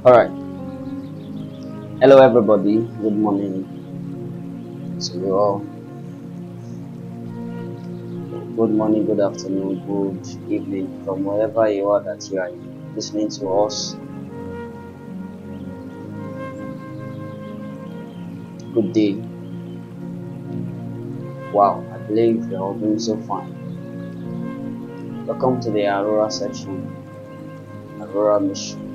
All right. Hello, everybody. Good morning to you all. Good morning, good afternoon, good evening from wherever you are that you are listening to us. Good day. Wow, I believe you're all doing so fine. Welcome to the Aurora section, Aurora Mission.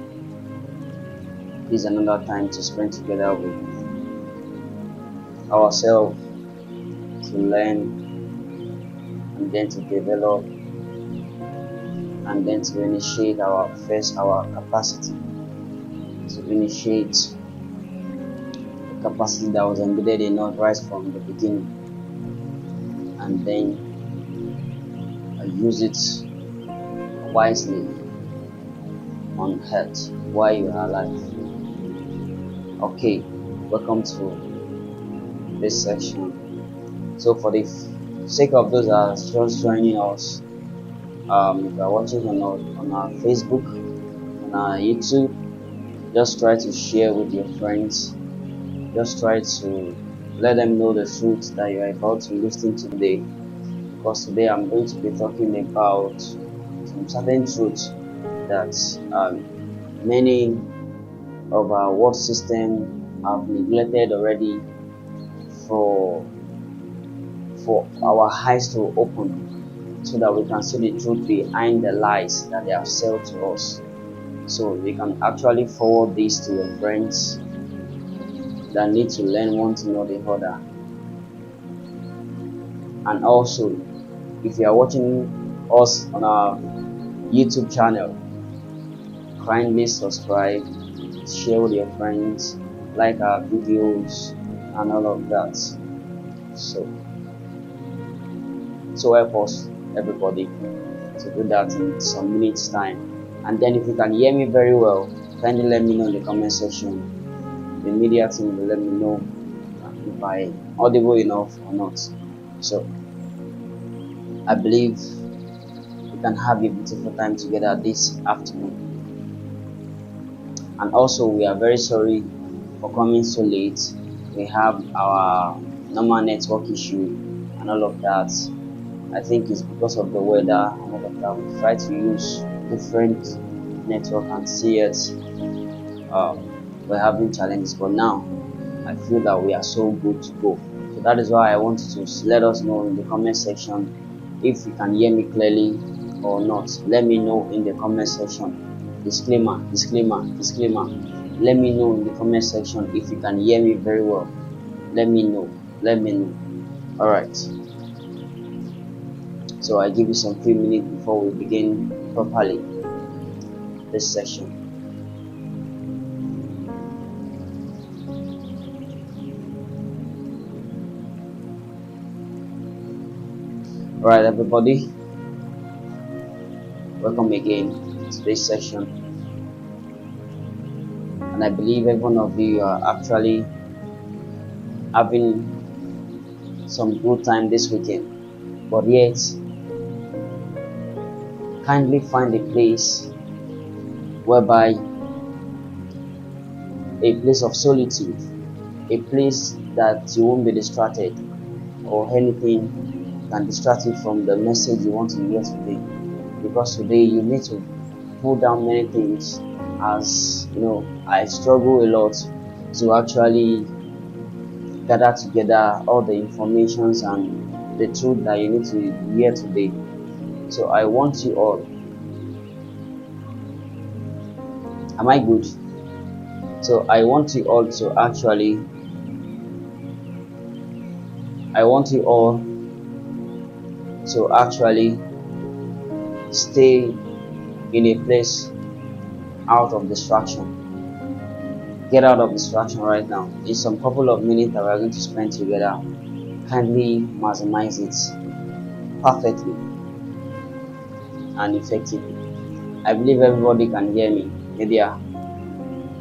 This is another time to spend together with ourselves to learn and then to develop and then to initiate our capacity to initiate the capacity that was embedded in us right from the beginning, and then use it wisely on earth while you are alive. Okay, welcome to this section. So for the sake of those that are just joining us, if you are watching on our Facebook, on our YouTube, just try to share with your friends. Just try to let them know the truth that you are about to listen to today, because today I'm going to be talking about some certain truths that many of our world system have neglected already for our eyes to open, so that we can see the truth behind the lies that they have sold to us. So you can actually forward this to your friends that need to learn one thing or the other. And also, if you are watching us on our YouTube channel, kindly subscribe, share with your friends, like our videos and all of that. So help us, everybody, to do that in some minutes time. And then if you can hear me very well, kindly let me know in the comment section. The media team will let me know if I audible enough or not. So I believe we can have a beautiful time together this afternoon. And also, we are very sorry for coming so late. We have our normal network issue and all of that. I think it's because of the weather and all of that. We try to use different network and see it. We're having challenges, but now I feel that we are so good to go. So that is why I want you to let us know in the comment section if you can hear me clearly or not. Let me know in the comment section. Disclaimer, disclaimer, disclaimer. Let me know in the comment section if you can hear me very well. Let me know. Let me know. All right. So I give you some few minutes before we begin properly this session. All right, everybody. Welcome again to this session. And I believe every one of you are actually having some good time this weekend. But yet, kindly find a place whereby a place of solitude, a place that you won't be distracted or anything can distract you from the message you want to hear today. Because today you need to pull down many things. As you know, I struggle a lot to actually gather together all the informations and the truth that you need to hear today. So I want you all. Am I good? So I want you all to actually. I want you all to actually stay in a place out of distraction. Get out of distraction right now. In some couple of minutes that we're going to spend together, kindly maximize it perfectly and effectively. I believe everybody can hear me. Media.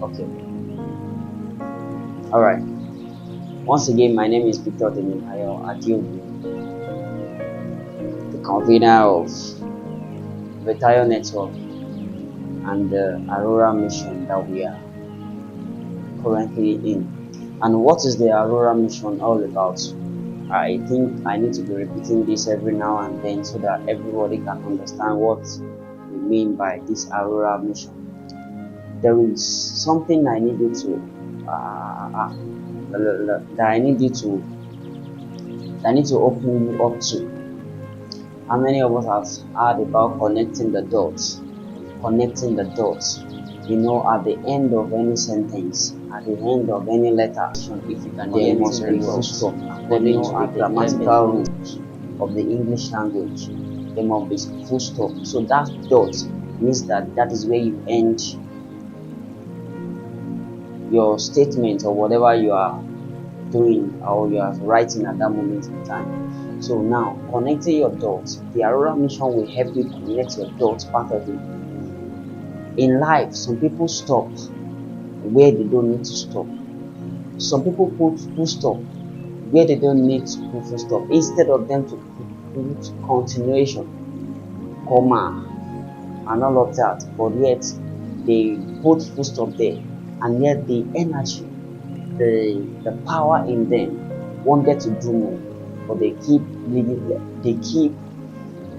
Okay. Alright. Once again, my name is Victor Demihayo Adiobu, the convener of VADETAYO Network and the AURORA Mission that we are currently in. And what is the Aurora mission all about? I think I need to be repeating this every now and then so that everybody can understand what we mean by this Aurora mission. There is something I need you to that I need to open you up to. How many of us have heard about connecting the dots? Connecting the dots. You know, at the end of any sentence, at the end of any letter, if you can, there must be full stop according to the grammatical rules of the English language. There must be full stop. So that dot means that is where you end your statement or whatever you are doing or you are writing at that moment in time. So now, connecting your dots, the Aurora mission will help you connect your dots perfectly. In life, some people stop where they don't need to stop. Some people put full stop where they don't need to put full stop, instead of them to put continuation, comma, and all of that. But yet they put full stop there, and yet the energy, the power in them wanted to do more, but they keep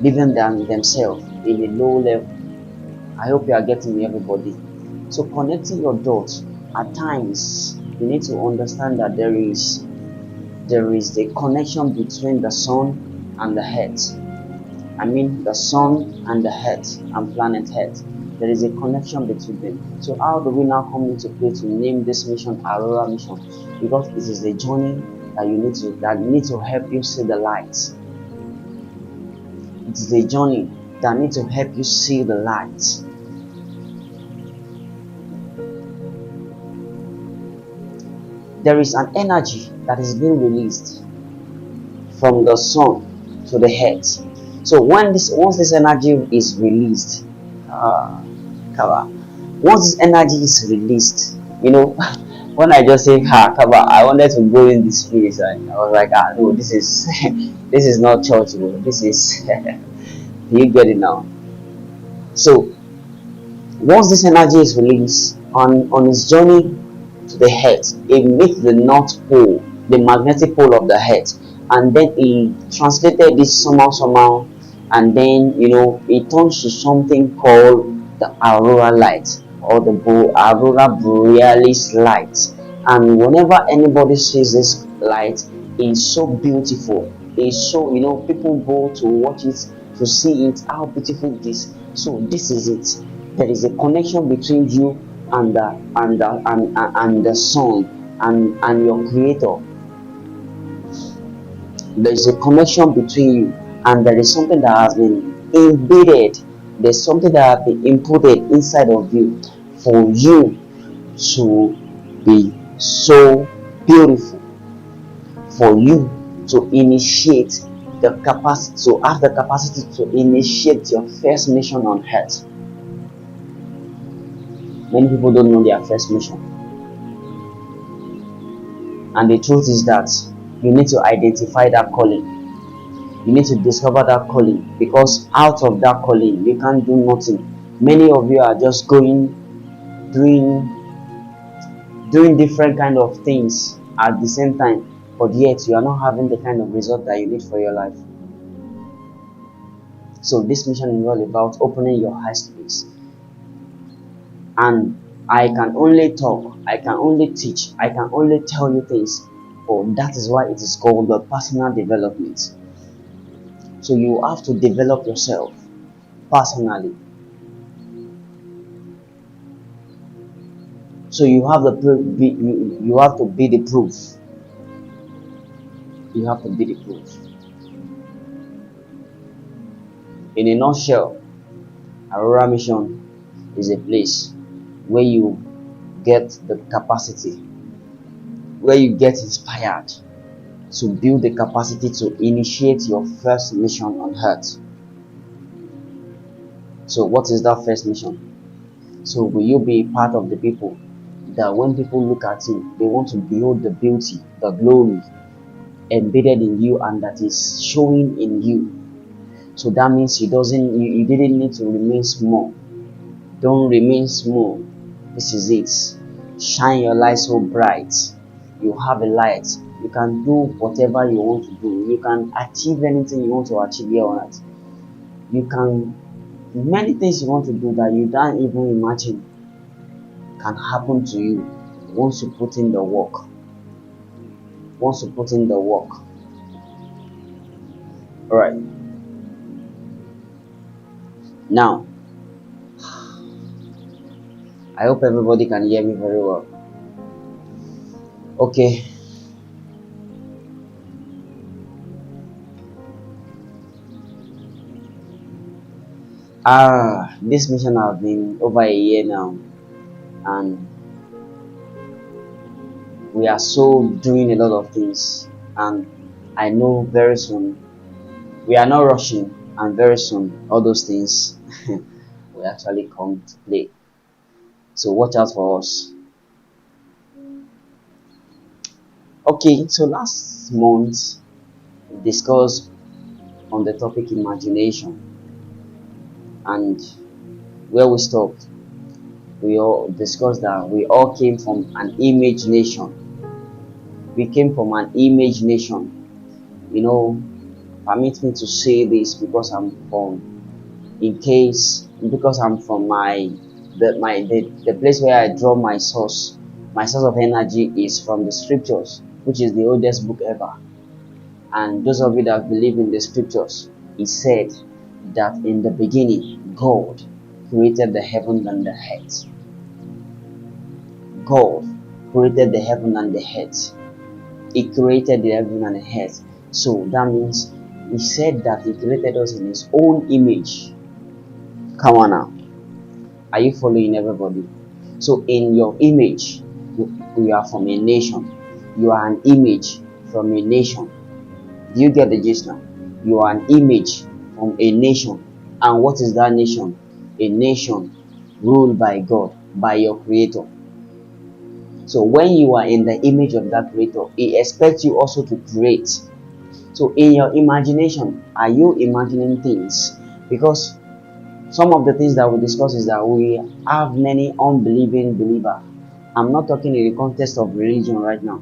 leaving themselves in a low level. I hope you are getting me, everybody. So connecting your dots, at times you need to understand that there is the connection between the sun and the earth. I mean the sun and the earth and planet earth. There is a connection between them. So how do we now come into play to name this mission Aurora mission? Because it is the journey that need to help you see the light. It is the journey that need to help you see the light. There is an energy that is being released from the sun to the earth. So once this energy is released, once this energy is released, you know, when I just say I wanted to go in this place, and I was like, no, this is this is not church, this is do you get it now? So once this energy is released on its journey to the earth, it meets the north pole, the magnetic pole of the earth, and then it translated this somehow, and then it turns to something called the aurora light or the aurora borealis light. And whenever anybody sees this light, it's so beautiful. It's so, people go to watch it, to see it, how beautiful it is. So this is it. There is a connection between you and the sun and your creator. There is a connection between you, and there is something that has been embedded. There's something that has been inputted inside of you for you to be so beautiful, for you to initiate the capacity, to have the capacity to initiate your first mission on earth. Many people don't know their first mission, and the truth is that you need to identify that calling. You need to discover that calling, because out of that calling you can't do nothing. Many of you are just doing different kind of things at the same time, but yet you are not having the kind of result that you need for your life. So this mission is all about opening your eyes to this. And I can only talk, I can only teach, I can only tell you things, but that is why it is called the personal development. So you have to develop yourself personally. So you have to be the proof. You have to be the proof. In a nutshell, Aurora Mission is a place where you get the capacity, where you get inspired to build the capacity to initiate your first mission on earth. So what is that first mission? So will you be part of the people that when people look at you, they want to behold the beauty, the glory embedded in you and that is showing in you? So that means you didn't need to remain small. Don't remain small. This is it. shine your light so bright. You have a light. You can do whatever you want to do. You can achieve anything you want to achieve here on earth. You can, many things you want to do that you don't even imagine can happen to you once you put in the work. Once you put in the work. Alright. Now, I hope everybody can hear me very well. Okay. This mission has been over a year now, and we are so doing a lot of things, and I know very soon we are not rushing, and very soon all those things will actually come to play. So watch out for us. Okay, so last month we discussed on the topic imagination, and where we stopped, we all discussed that we all came from an image nation. We came from an image nation. You know, permit me to say this because I'm from, because I'm from the place where I draw my source of energy is from the scriptures, which is the oldest book ever. And those of you that believe in the scriptures, it said that in the beginning God created the heaven and the earth. God created the heaven and the earth. He created the heaven and the earth. So that means he said that he created us in his own image. Come on now. Are you following, everybody? So in your image, you are from a nation. You are an image from a nation. Do you get the gist now? You are an image from a nation. And what is that nation? A nation ruled by God, by your creator. So when you are in the image of that creator, he expects you also to create. So in your imagination, are you imagining things? Because some of the things that we discuss is that we have many unbelieving believers. I'm not talking in the context of religion right now.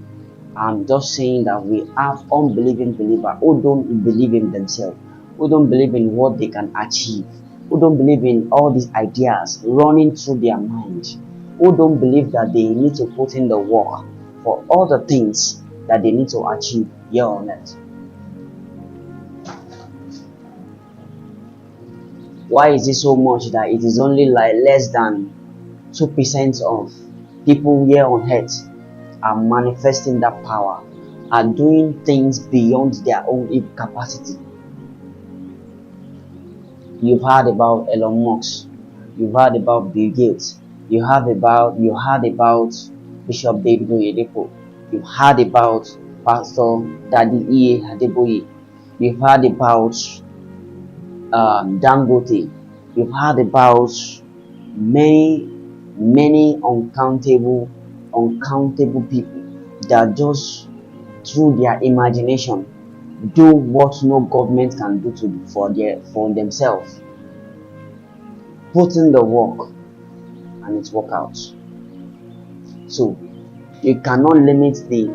I'm just saying that we have unbelieving believers who don't believe in themselves, who don't believe in what they can achieve, who don't believe in all these ideas running through their mind, who don't believe that they need to put in the work for all the things that they need to achieve here on earth. Why is it so much that it is only like less than 2% of people here on earth are manifesting that power, are doing things beyond their own capacity? You've heard about Elon Musk, you've heard about Bill Gates, you heard about Bishop David Oyedepo, you've heard about Pastor Daddy E. Adeboye, you've heard about Dangote, you've heard about many uncountable people that just through their imagination do what no government can do for themselves. Put in the work and it work out. So you cannot limit the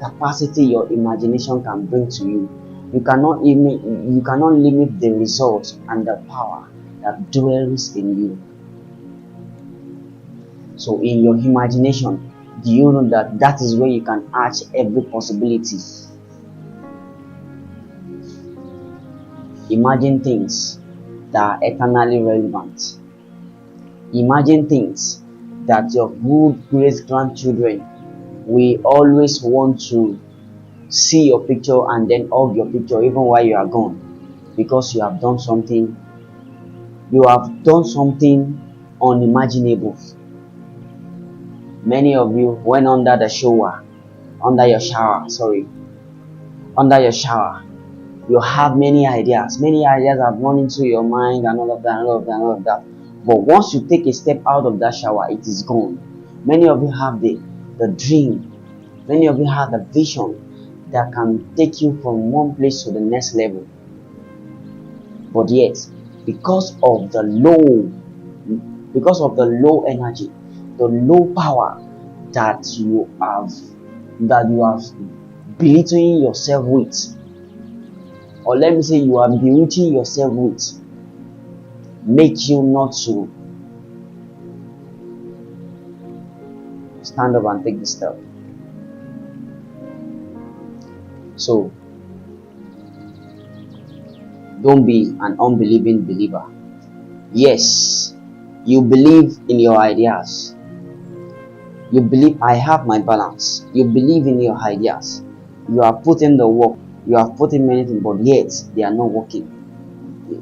capacity your imagination can bring to you. You cannot limit the results and the power that dwells in you. So in your imagination, do you know that that is where you can arch every possibility? Imagine things that are eternally relevant. Imagine things that your good great-grandchildren will always want to see your picture and then hug your picture even while you are gone, because you have done something unimaginable. Many of you went under your shower. You have many ideas have run into your mind and all of that. But once you take a step out of that shower, it is gone. Many of you have the dream. Many of you have the vision that can take you from one place to the next level. But yet, because of the low energy, the low power that you have belittling yourself with, or let me say you are bewitching yourself with, make you not to stand up and take the step. So don't be an unbelieving believer. Yes, you believe in your ideas. You believe I have my balance. You believe in your ideas. You are putting the work. You have put in many things, but yet they are not working.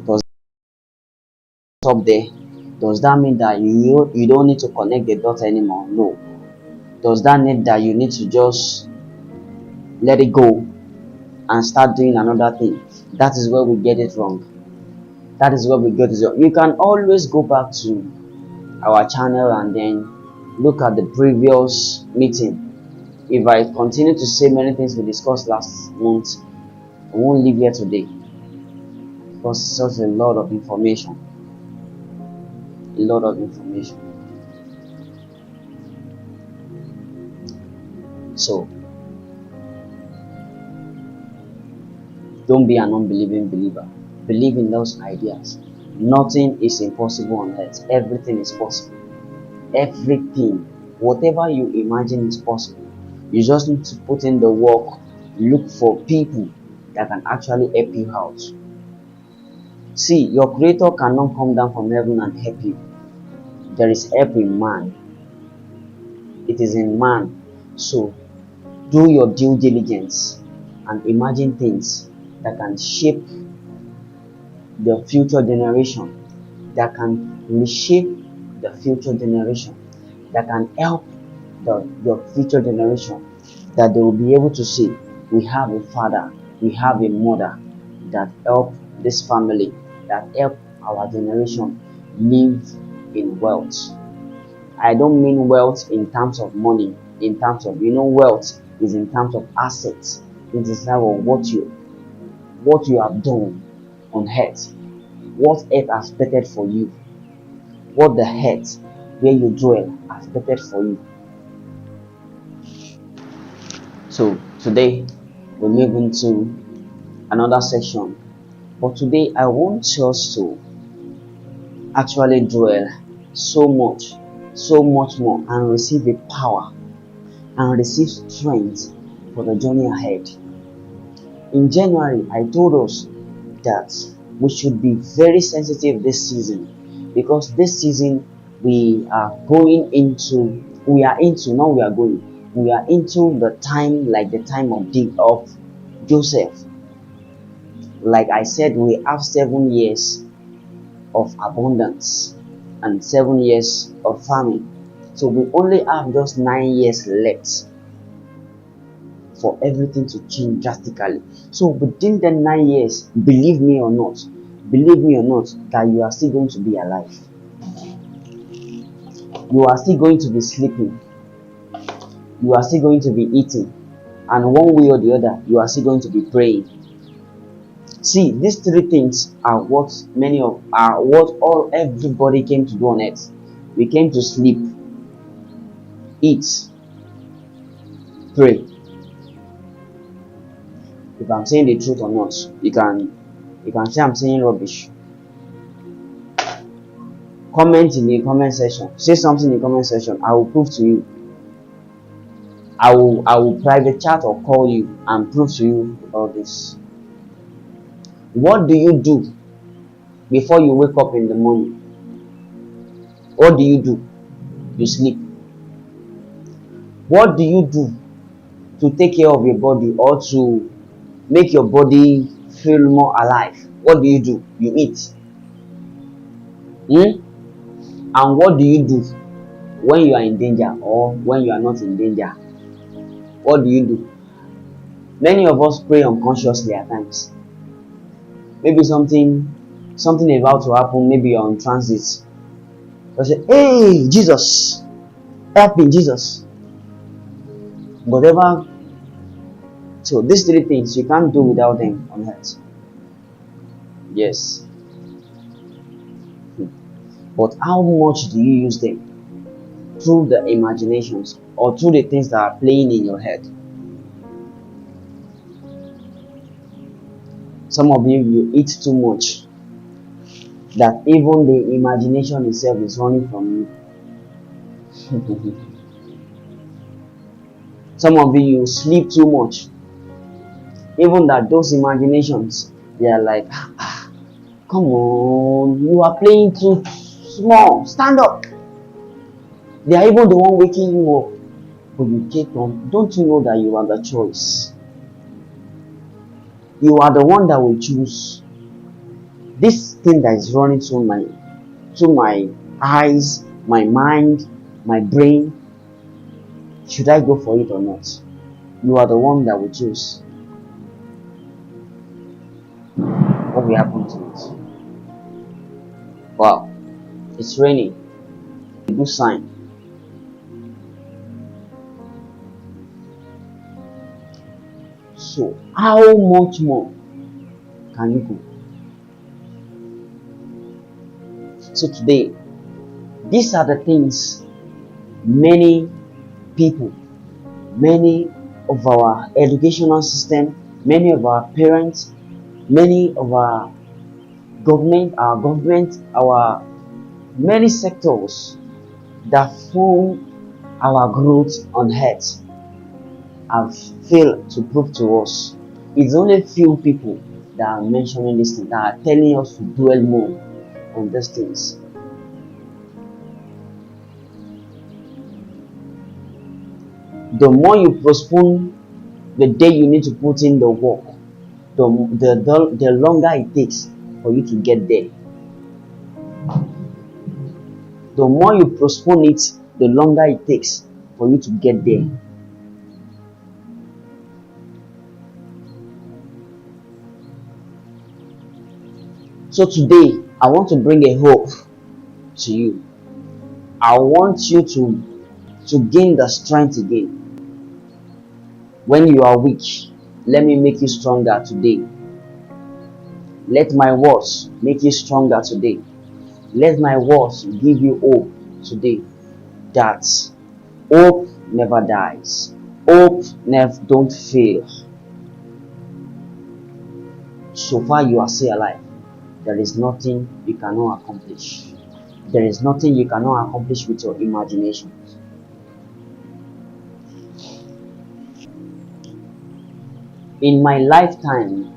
Does that stop there? Does that mean that you don't need to connect the dots anymore? No. Does that mean that you need to just let it go and start doing another thing? That is where we get it wrong. That is where we get it wrong. You can always go back to our channel and then look at the previous meeting. If I continue to say many things we discussed last month, I won't leave here today because it's such a lot of information. A lot of information. So don't be an unbelieving believer. Believe in those ideas. Nothing is impossible on earth. Everything is possible. Everything, whatever you imagine is possible. You just need to put in the work. Look for people that can actually help you out. See, your creator cannot come down from heaven and help you. There is help in man. It is in man. So do your due diligence and imagine things that can shape the future generation, that can reshape the future generation, that can help your future generation, that they will be able to see we have a father, we have a mother that help this family, that help our generation live in wealth. I don't mean wealth in terms of money, in terms of, wealth is in terms of assets. It is like what you have done on earth, what earth has prepared for you, what the earth where you dwell has prepared for you. So today we move into another section, but today I want us to actually dwell so much more and receive a power and receive strength for the journey ahead. In January, I told us that we should be very sensitive this season, because this season we are into the time, like the time of Joseph. Like I said, we have 7 years of abundance and 7 years of famine. So we only have just 9 years left for everything to change drastically. So within the 9 years, believe me or not, that you are still going to be alive. You are still going to be sleeping. You are still going to be eating. And one way or the other, you are still going to be praying. See, these 3 things are what all everybody came to do on earth. We came to sleep, eat, pray. If I'm saying the truth or not, you can say I'm saying rubbish. Comment in the comment section. Say something in the comment section. I will prove to you. I will private chat or call you and prove to you all this. What do you do before you wake up in the morning? What do you do? You sleep. What do you do to take care of your body or to make your body feel more alive? What do? You eat. And what do you do when you are in danger or when you are not in danger? What do you do? Many of us pray unconsciously at times. Maybe something about to happen, maybe you're on transit. You say, hey, Jesus, help me, Jesus. Whatever. So these 3 things, you can't do without them on earth. Yes. But how much do you use them? through the imaginations or through the things that are playing in your head. Some of you eat too much that even the imagination itself is running from you. Some of you sleep too much, even that those imaginations, they are like, come on, you are playing too small, stand up. They are even the one waking you up, but you take on. Don't you know that you are the choice? You are the one that will choose. This thing that is running through my eyes, my mind, my brain, should I go for it or not? You are the one that will choose what will happen to it. Wow, it's raining. A good sign. So, how much more can you go? So today, these are the things many people, many of our educational system, many of our parents, many of our government, our many sectors that form our growth on earth have failed to prove to us. It's only few people that are mentioning this thing, that are telling us to dwell more on these things. The more you postpone the day you need to put in the work, the longer it takes for you to get there. The more you postpone it, the longer it takes for you to get there. So today, I want to bring a hope to you. I want you to gain the strength again. When you are weak, let me make you stronger today. Let my words make you stronger today. Let my words give you hope today, that hope never dies. Hope never don't fail. So far you are still alive. There is nothing you cannot accomplish. There is nothing you cannot accomplish with your imagination. In my lifetime,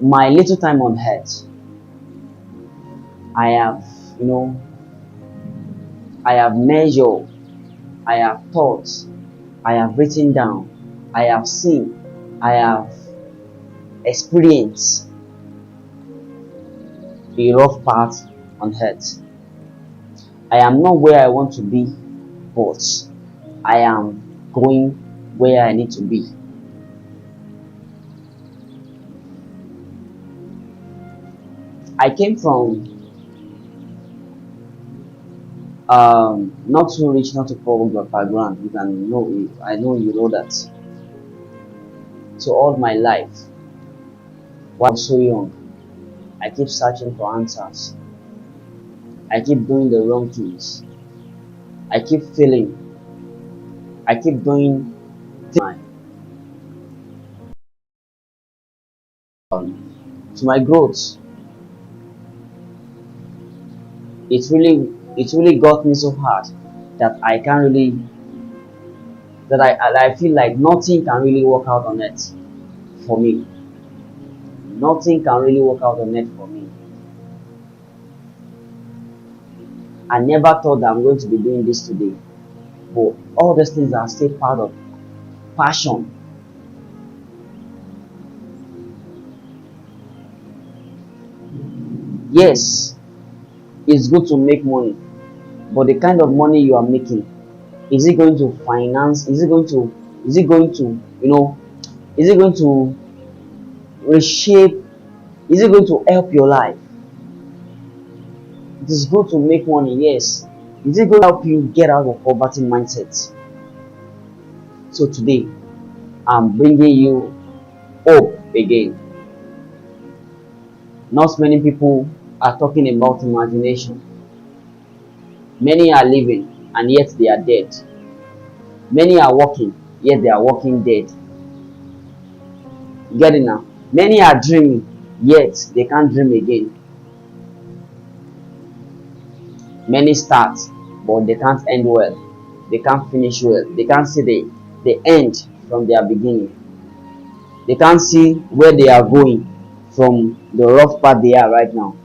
my little time on earth, I have, I have measured, I have thought, I have written down, I have seen, I have experienced a rough path on earth. I am not where I want to be, but I am going where I need to be. I came from not too rich, not too poor background. You can know it. I know you know that. So all my life, while I was so young, I keep searching for answers. I keep doing the wrong things. I keep failing. I keep doing things to my growth. It really got me so hard that I can't really, that I feel like nothing can really work out on it for me. Nothing can really work out on it for me. I never thought that I'm going to be doing this today, but all these things are still part of passion. Yes, it's good to make money, but the kind of money you are making, is it going to finance? Is it going to is it going to reshape? Is it going to help your life? It is good to make money, yes. Is it going to help you get out of poverty mindset? So today, I'm bringing you hope again. Not many people are talking about imagination. Many are living, and yet they are dead. Many are walking, yet they are walking dead. Get it now? Many are dreaming, yet they can't dream again. Many start, but they can't end well. They can't finish well. They can't see the end from their beginning. They can't see where they are going from the rough path they are right now.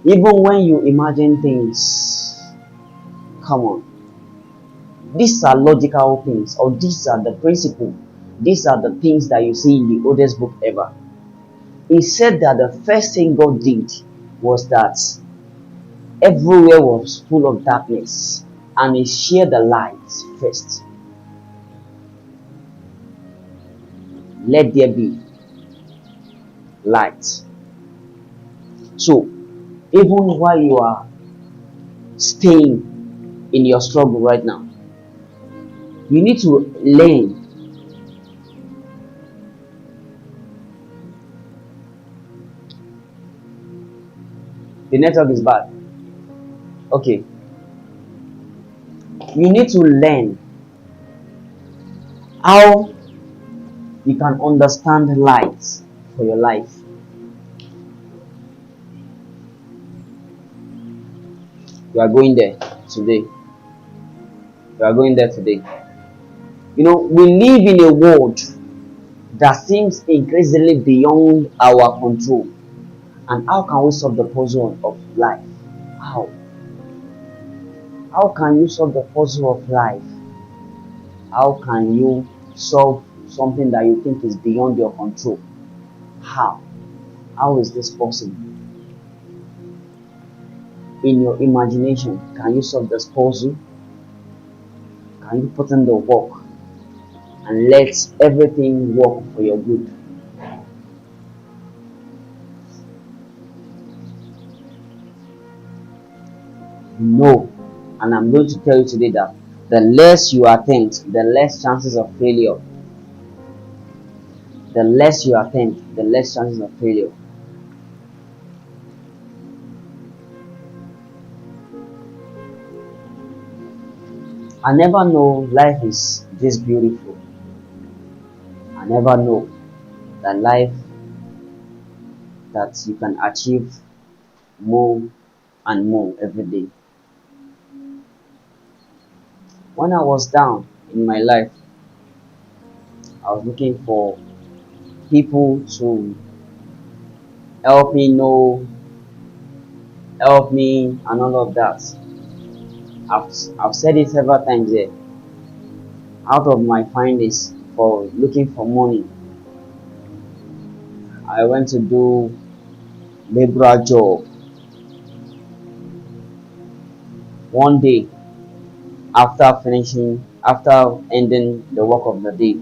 Even when you imagine things, come on, these are logical things, or these are the principle. These are the things that you see in the oldest book ever. He said that the first thing God did was that everywhere was full of darkness, and he shared the light first. Let there be light. So even while you are staying in your struggle right now, you need to learn. The network is bad. Okay. You need to learn how you can understand light for your life. You are going there today. You are going there today. You know, we live in a world that seems increasingly beyond our control. And how can we solve the puzzle of life? How? How can you solve the puzzle of life? How can you solve something that you think is beyond your control? How? How is this possible? In your imagination, can you solve this puzzle? Can you put in the work and let everything work for your good? No. And I'm going to tell you today that the less you attempt, the less chances of failure. The less you attempt, the less chances of failure. I never know life is this beautiful. I never know that life, that you can achieve more and more every day. When I was down in my life, I was looking for people to help me know, help me, and all of that. I've said it several times here. Out of my findings for looking for money, I went to do labor job. One day, after ending the work of the day,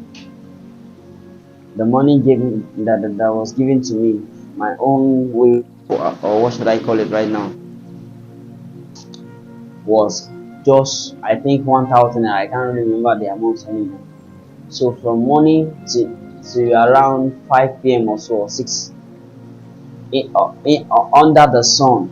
the money given that was given to me, my own way, or what should I call it right now, was just, I think, 1,000. I can't remember the amount anymore. So from morning to around 5 p.m. or so, or 6, under the sun,